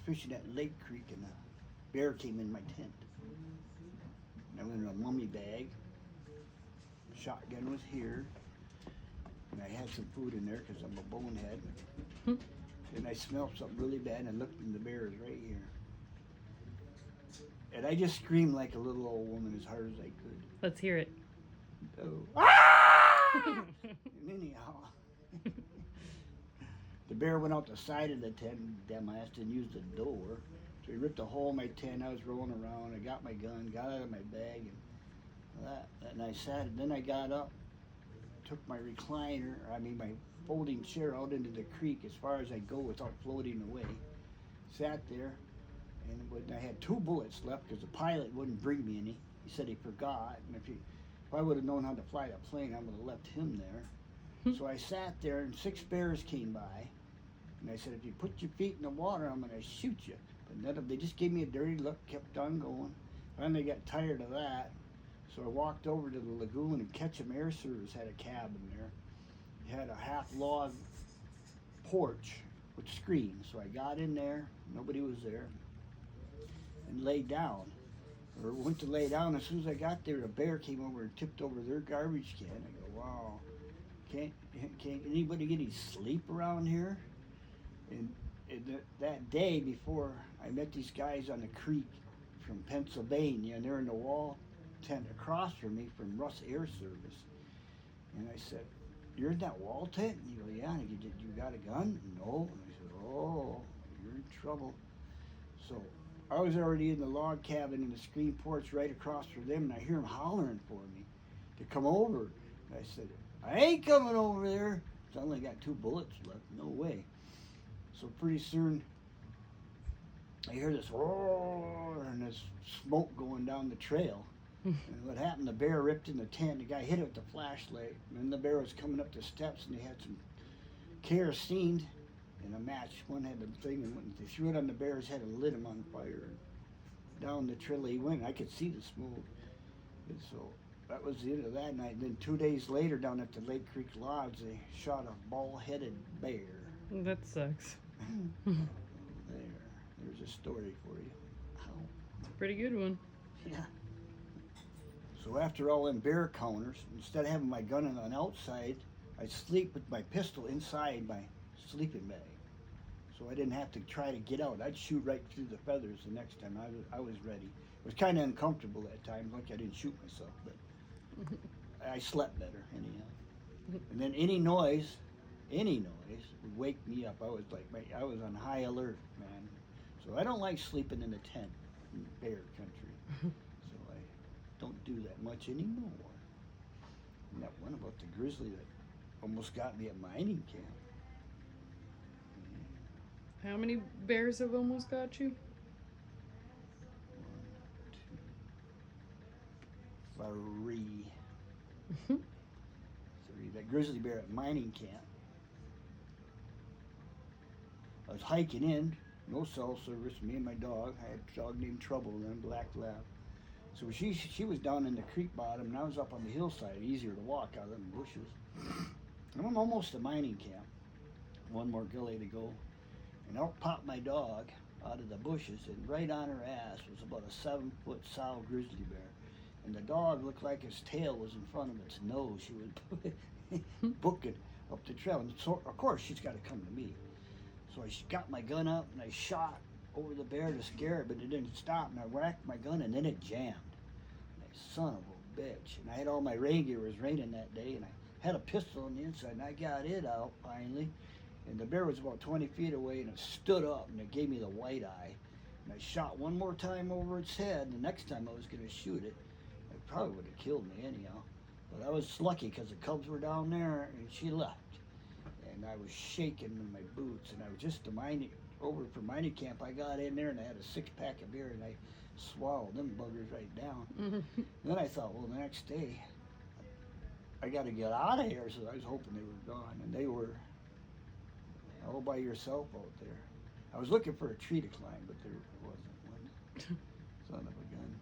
fishing at Lake Creek and a bear came in my tent. And I went in a mummy bag. Shotgun was here. And I had some food in there because I'm a bonehead. And I smelled something really bad and I looked and the bear is right here. And I just screamed like a little old woman as hard as I could. Let's hear it. Oh. Ah! And anyhow, the bear went out the side of the tent and dumbass didn't use the door. So he ripped a hole in my tent. I was rolling around. I got my gun, got out of my bag, and that. And I sat, and then I got up, took my my folding chair out into the creek as far as I go without floating away. Sat there, and when I had 2 bullets left because the pilot wouldn't bring me any. He said he forgot, and if I would have known how to fly the plane, I would have left him there. So I sat there, and 6 bears came by, and I said, if you put your feet in the water, I'm going to shoot you. But they just gave me a dirty look, kept on going. Finally got tired of that, so I walked over to the lagoon, and Ketchum Air Service had a cabin there. It had a half-log porch with screens, so I got in there, nobody was there, and laid down. Or went to lay down. As soon as I got there, a bear came over and tipped over their garbage can. I go, wow, can't anybody get any sleep around here? And that day before, I met these guys on the creek from Pennsylvania, and they're in the wall tent across from me from Russ Air Service. And I said, you're in that wall tent? And he goes, yeah. And I said, you got a gun? No. And I said, oh, you're in trouble. So I was already in the log cabin in the screen porch right across from them, and I hear them hollering for me to come over. And I said, I ain't coming over there. I only got 2 bullets left. No way. So pretty soon, I hear this roar and this smoke going down the trail. And what happened, the bear ripped in the tent. The guy hit it with the flashlight. And then the bear was coming up the steps, and they had some kerosene and a match. One had the thing, and they threw it on the bear's head and lit him on fire. And down the trail he went. I could see the smoke. And so that was the end of that night. And then 2 days later, down at the Lake Creek Lodge, they shot a bald-headed bear. That sucks. There's a story for you. Ow. It's a pretty good one. Yeah. So after all them bear counters, instead of having my gun on the outside, I'd sleep with my pistol inside my sleeping bag. So I didn't have to try to get out. I'd shoot right through the feathers the next time I was ready. It was kind of uncomfortable at times, like I didn't shoot myself, but I slept better anyhow. And then any noise would wake me up. I was on high alert, man. So I don't like sleeping in a tent in bear country. So I don't do that much anymore. And that one about the grizzly that almost got me at mining camp. How many bears have almost got you? 1, 2, 3. 3. That grizzly bear at mining camp. I was hiking in, no cell service, me and my dog. I had a dog named Trouble then, Black Lab. So she was down in the creek bottom, and I was up on the hillside, easier to walk out of them bushes. And I'm almost at mining camp. 1 more gully to go. And out popped my dog out of the bushes, and right on her ass was about a 7-foot sow grizzly bear. And the dog looked like his tail was in front of its nose. She was booking up the trail. And so, of course, she's got to come to me. So I got my gun up, and I shot over the bear to scare it, but it didn't stop. And I whacked my gun, and then it jammed. Like, son of a bitch. And I had all my rain gear. It was raining that day, and I had a pistol on the inside, and I got it out finally. And the bear was about 20 feet away, and it stood up, and it gave me the white eye. And I shot 1 more time over its head. The next time I was going to shoot it, it probably would have killed me anyhow. But I was lucky because the cubs were down there, and she left. And I was shaking in my boots, and I was just over for mining camp. I got in there, and I had a 6-pack of beer, and I swallowed them buggers right down. Then I thought, well, the next day, I got to get out of here. So I was hoping they were gone, and they were all by yourself out there. I was looking for a tree to climb, but there wasn't one. Son of a gun.